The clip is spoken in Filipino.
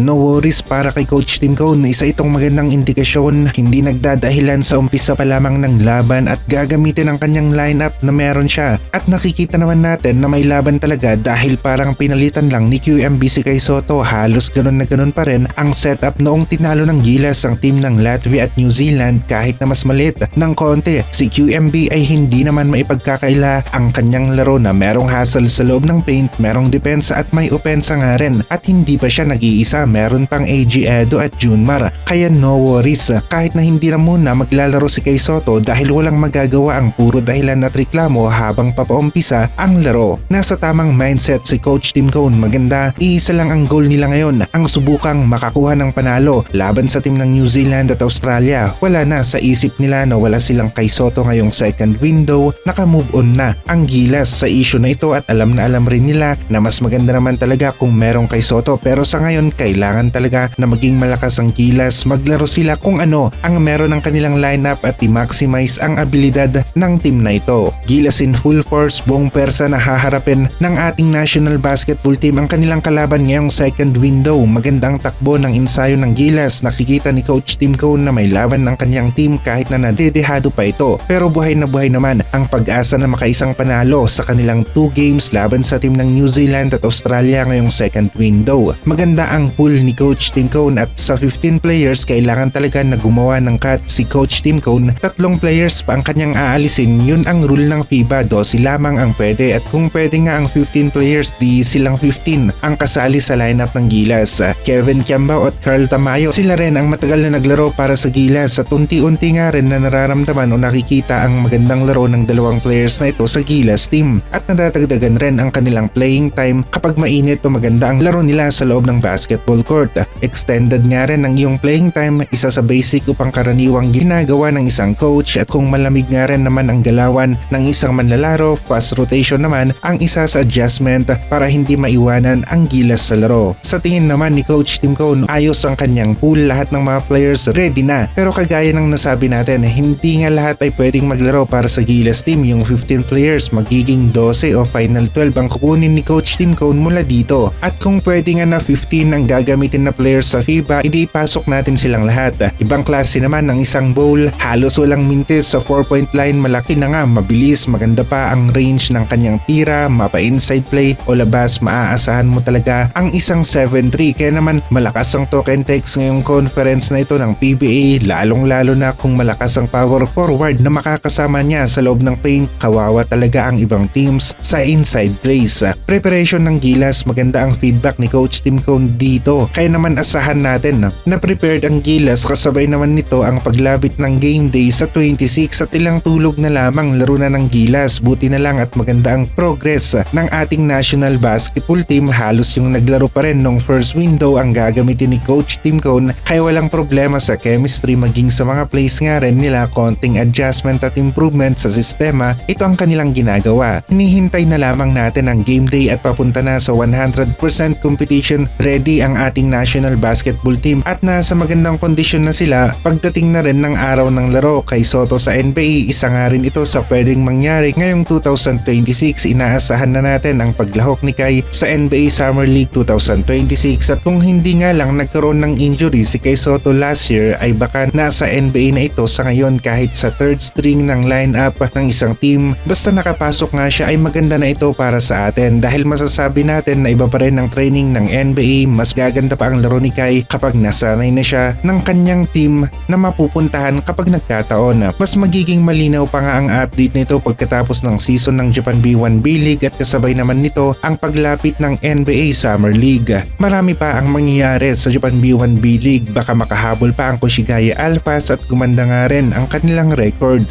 No worries para kay Coach Tim Cone, isa itong magandang indikasyon, hindi nagdadahilan sa umpisa pa lamang ng laban at gagamitin ang kanyang lineup na meron siya. At nakikita naman natin na may laban talaga dahil parang pinalitan lang ni QMB si Kai Sotto, halos ganun na ganun pa rin ang setup noong tinalo ng Gilas ang team ng Latvia at New Zealand kahit na mas maliit ng konti. Si QMB ay hindi naman maipagkakaila ang kanyang laro na merong hustle sa loob ng paint, merong depensa at may opensa nga rin at hindi pa siya nag-iisa. Meron pang AG Edo at Junmar, kaya no worries kahit na hindi na muna maglalaro si Kai Sotto dahil walang magagawa, ang puro dahilan at reklamo habang papaumpisa ang laro. Nasa tamang mindset si Coach Tim Cone, maganda, iisa lang ang goal nila ngayon, ang subukang makakuha ng panalo laban sa team ng New Zealand at Australia. Wala na sa isip nila na wala silang Kai Sotto ngayong second window, naka-move on na ang Gilas sa issue na ito at alam na alam rin nila na mas maganda naman talaga kung merong Kai Sotto, pero sa ngayon kailangan talaga na maging malakas ang Gilas, maglaro sila kung ano ang meron ng kanilang lineup at i-maximize ang abilidad ng team na ito. Gilas in full force, buong persa na haharapin ng ating national basketball team ang kanilang kalaban ngayong second window. Magandang takbo ng ensayo ng Gilas, nakikita ni Coach Tim Cone na may laban ng kanyang team kahit na nadedehado pa ito, pero buhay na buhay naman ang pag-asa na makaisang panalo sa kanilang 2 games laban sa team ng New Zealand at Australia ngayong second window. Maganda ang pool ni Coach Tim Cone at sa 15 players kailangan talaga na gumawa ng cut si Coach Tim Cone. 3 players pa ang kanyang aalisin, yun ang rule ng FIBA, 12 lamang ang pwede at kung pwede nga ang 15 players di silang 15 ang kasali sa lineup ng Gilas. Kevin Kiambao at Carl Tamayo, sila rin ang matagal na naglaro para sa Gilas at unti-unti nga rin na nararamdaman o nakikita ang magandang laro ng dalawang players na ito sa Gilas team at nadadagdagan rin ang kanilang playing time kapag mainit o maganda ang laro nila sa loob ng basketball court. Extended nga rin ang iyong playing time, isa sa basic upang karaniwang ginagawa ng isang coach, at kung malamig nga rin naman ang galawan ng isang manlalaro, fast rotation naman ang isa sa adjustment para hindi maiwanan ang Gilas sa laro. Sa tingin naman ni Coach Tim Cone, ayos ang kanyang pool, lahat ng mga players ready na, pero kagaya ng nasabi natin, hindi nga lahat ay pwedeng maglaro para sa Gilas team. Yung 15 players magiging 12 o final 12 ang kukunin ni Coach Tim Cone mula dito, at kung pwede nga na 15 ang gagamitin na players sa FIBA, hindi ipasok natin silang lahat. Ibang klase naman ang isang bowl, halos walang mintis sa 4-point line, malaki na nga, mabilis, maganda pa ang range ng kanyang tira, mapa inside play o labas, maaasahan mo talaga ang isang 7-3, kaya naman malakas ang token text ngayong conference na ito ng PBA, lalong lalo na kung malakas ang power forward na makakasama niya sa loob ng paint. Kawawa talaga ang ibang teams sa inside plays. Preparation ng Gilas, maganda ang feedback ni Coach Tim Cone dito, kaya naman asahan natin na prepared ang Gilas, kasabay naman nito ang paglapit ng game day sa 26 at ilang tulog na lamang laro na ng Gilas. Buti na lang at maganda ang progress ng ating national basketball team, halos yung naglaro pa rin nung first window ang gagamitin ni Coach Tim Cone, kaya walang problema sa chemistry maging sa mga plays nga rin nila, konting adjustment at improvement sa sistema, ito ang kanilang ginagawa. Hinihintay na lamang natin ang game day at papunta na sa 100% competition ready ang ating national basketball team at nasa magandang kondisyon na sila pagdating na rin ng araw ng laro. Kay Sotto sa NBA, isa nga rin ito sa pwedeng mangyari ngayong 2026. Inaasahan na natin ang paglahok ni Kai sa NBA Summer League 2026 at kung hindi nga lang nagkaroon ng injury si Kai Sotto last year ay baka nasa NBA na ito sa ngayon kahit sa third string ng lineup ng isang team. Basta nakapasok nga siya ay maganda na ito para sa atin dahil masasabi natin na iba pa rin ang training ng NBA, mas gaganda pa ang laro ni Kai kapag nasanay na siya ng kanyang team na mapupuntahan kapag nagkataon. Mas magiging malinaw pa nga ang update nito pagkatapos ng season ng Japan B1 B-League at kasabay naman nito ang paglapit ng NBA Summer League. Marami pa ang mangyayari sa Japan B1 B-League, baka makahabol pa ang Koshigaya Alphas at gumanda nga rin ang kanilang record.